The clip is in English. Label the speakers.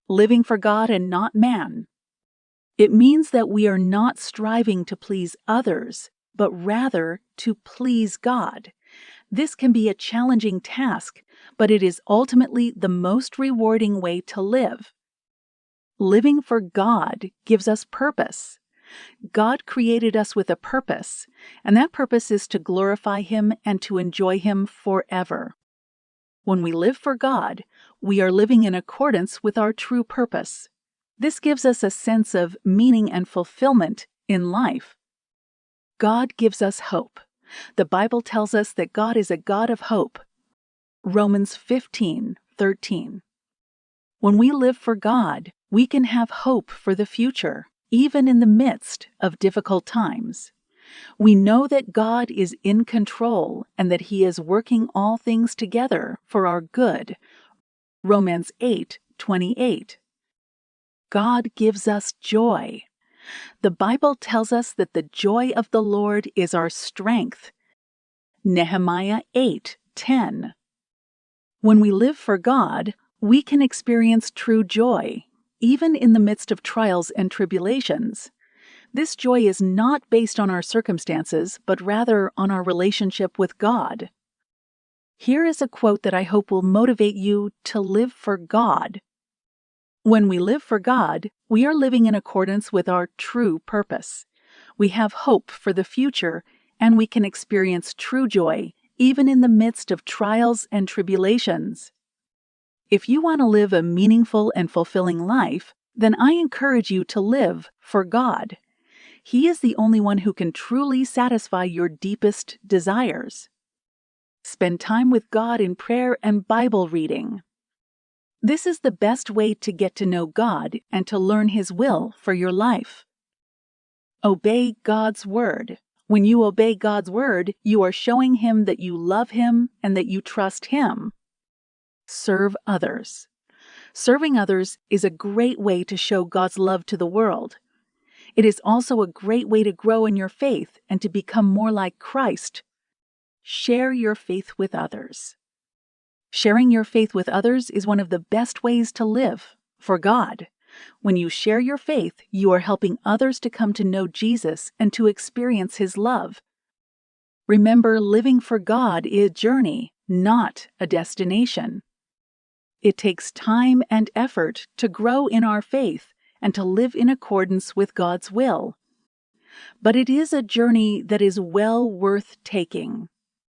Speaker 1: living for God and not man. It means that we are not striving to please others, but rather to please God. This can be a challenging task, but it is ultimately the most rewarding way to live. Living for God gives us purpose. God created us with a purpose, and that purpose is to glorify Him and to enjoy Him forever. When we live for God, we are living in accordance with our true purpose. This gives us a sense of meaning and fulfillment in life. God gives us hope. The Bible tells us that God is a God of hope. Romans 15:13. When we live for God, we can have hope for the future, even in the midst of difficult times. We know that God is in control and that He is working all things together for our good. Romans 8:28. God gives us joy. The Bible tells us that the joy of the Lord is our strength. Nehemiah 8:10. When we live for God, we can experience true joy, even in the midst of trials and tribulations. This joy is not based on our circumstances, but rather on our relationship with God. Here is a quote that I hope will motivate you to live for God. When we live for God, we are living in accordance with our true purpose. We have hope for the future, and we can experience true joy, even in the midst of trials and tribulations. If you want to live a meaningful and fulfilling life, then I encourage you to live for God. He is the only one who can truly satisfy your deepest desires. Spend time with God in prayer and Bible reading. This is the best way to get to know God and to learn His will for your life. Obey God's word. When you obey God's word, you are showing Him that you love Him and that you trust Him. Serve others. Serving others is a great way to show God's love to the world. It is also a great way to grow in your faith and to become more like Christ. Share your faith with others. Sharing your faith with others is one of the best ways to live for God. When you share your faith, you are helping others to come to know Jesus and to experience His love. Remember, living for God is a journey, not a destination. It takes time and effort to grow in our faith and to live in accordance with God's will. But it is a journey that is well worth taking.